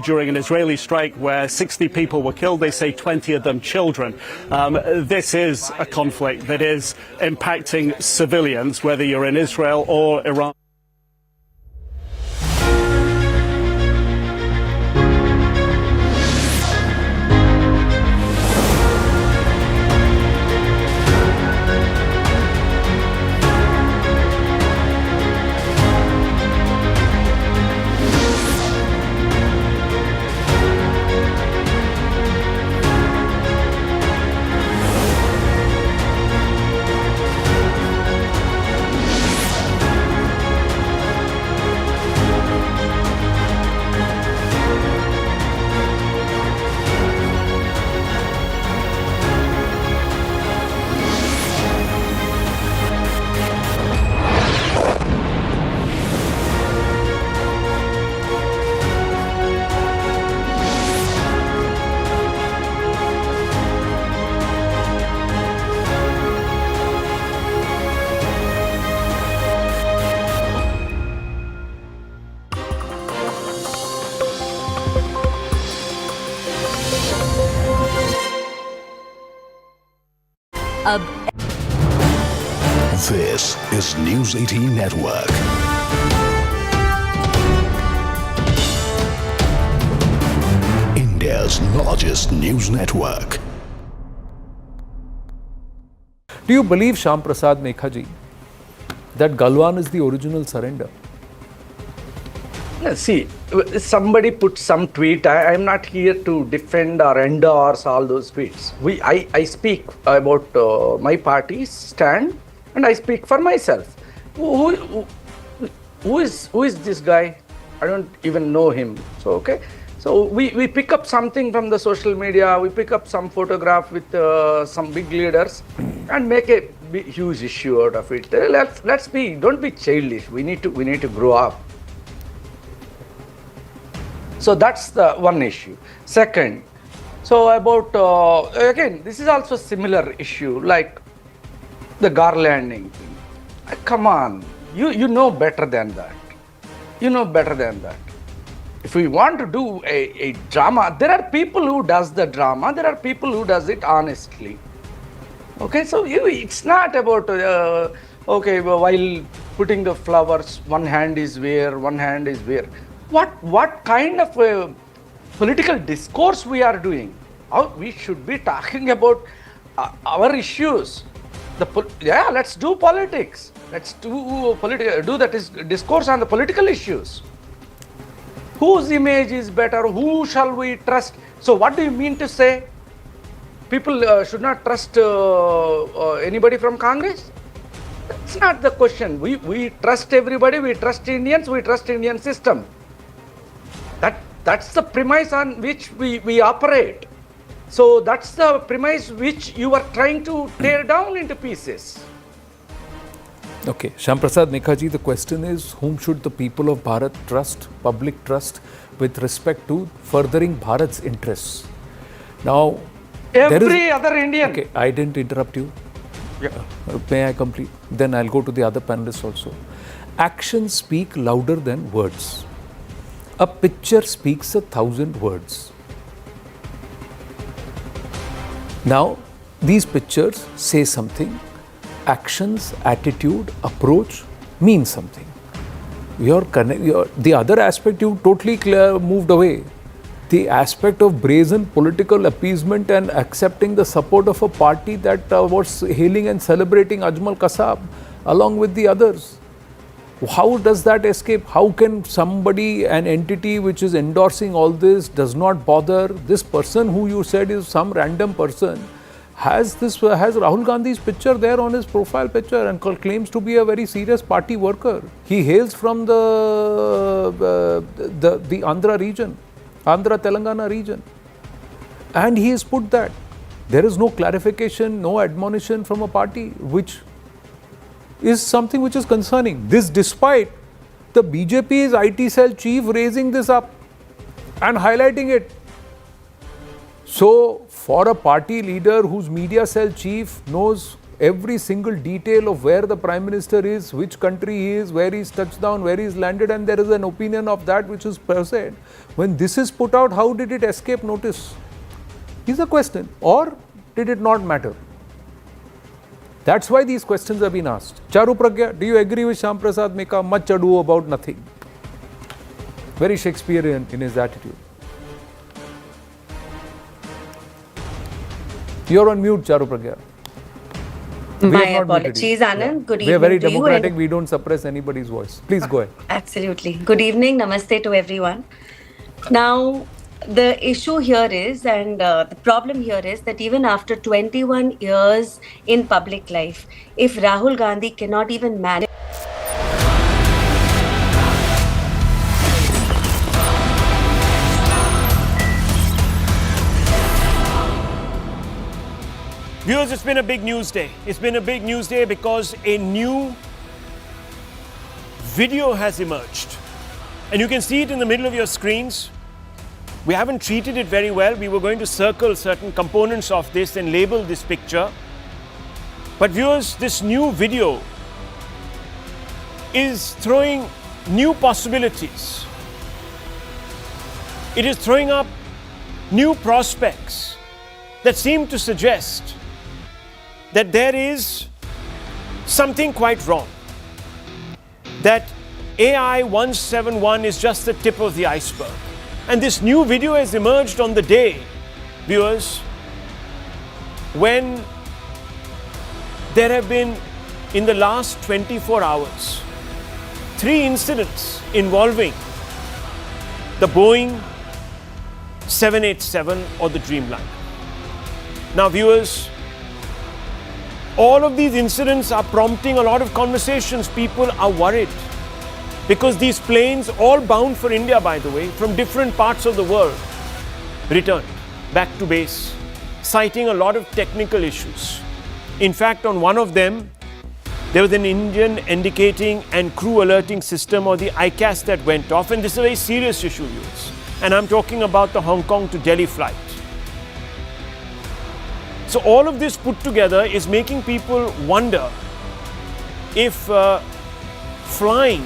during an Israeli strike where 60 people were killed. They say 20 of them children. This is a conflict that is impacting civilians, whether you're in Israel or Iran. अब This is News 18 Network. India's largest news network. Do you believe Shyam Prasad Mekhaji that Galwan is the original surrender? See, somebody put some tweet. I am not here to defend or endorse all those tweets. I speak about my party's stand, and I speak for myself. Who is this guy? I don't even know him. So okay. So we pick up something from the social media. We pick up some photograph with some big leaders, and make a huge issue out of it. Don't be childish. We need to grow up. So that's the one issue. Second, so about, again, this is also a similar issue, like the garlanding thing. Come on, you know better than that. You know better than that. If we want to do a drama, there are people who does the drama, there are people who does it honestly. Okay, so it's not about, okay, while putting the flowers, one hand is where, one hand is where. What kind of political discourse we are doing? We should be talking about our issues. Let's do politics. Let's do that discourse on the political issues. Whose image is better? Who shall we trust? So what do you mean to say? People should not trust anybody from Congress? That's not the question. We trust everybody. We trust Indians. We trust Indian system. That's the premise on which we operate. So that's the premise which you are trying to tear down into pieces. Okay, Shyam Prasad Mekhaji, the question is, whom should the people of Bharat trust, public trust, with respect to furthering Bharat's interests? Now, every other Indian. Okay, I didn't interrupt you. Yeah. May I complete? Then I'll go to the other panelists also. Actions speak louder than words. A picture speaks 1,000 words. Now, these pictures say something. Actions, attitude, approach mean something. The other aspect you totally moved away. The aspect of brazen political appeasement and accepting the support of a party that was hailing and celebrating Ajmal Kasab along with the others. How does that escape? How can somebody, an entity which is endorsing all this, does not bother? This person who you said is some random person has Rahul Gandhi's picture there on his profile picture and claims to be a very serious party worker. He hails from the Andhra region, Andhra Telangana region, and he has put that. There is no clarification, no admonition from a party, which is something which is concerning. This despite the BJP's IT cell chief raising this up and highlighting it. So, for a party leader whose media cell chief knows every single detail of where the Prime Minister is, which country he is, where he's touched down, where he's landed, and there is an opinion of that which is per se. When this is put out, how did it escape notice? Is a question. Or did it not matter? That's why these questions have been asked. Charu Pragya, do you agree with Shyam Prasad Mekha? Much ado about nothing. Very Shakespearean in his attitude. You're on mute, Charu Pragya. My apologies, Anand. Good evening. We are very to democratic. you. We don't suppress anybody's voice. Please go ahead. Absolutely. Good evening. Namaste to everyone. Now, the issue here is, and the problem here is that even after 21 years in public life, if Rahul Gandhi cannot even manage Viewers, it's been a big news day. It's been a big news day because a new video has emerged. And you can see it in the middle of your screens. We haven't treated it very well. We were going to circle certain components of this and label this picture. But viewers, this new video is throwing new possibilities. It is throwing up new prospects that seem to suggest that there is something quite wrong. That AI 171 is just the tip of the iceberg. And this new video has emerged on the day, viewers, when there have been, in the last 24 hours, 3 incidents involving the Boeing 787 or the Dreamliner. Now, viewers, all of these incidents are prompting a lot of conversations. People are worried because these planes, all bound for India, by the way, from different parts of the world, returned back to base, citing a lot of technical issues. In fact, on one of them, there was an engine indicating and crew alerting system, or the ICAS, that went off. And this is a very serious issue, viewers. And I'm talking about the Hong Kong to Delhi flight. So all of this put together is making people wonder if flying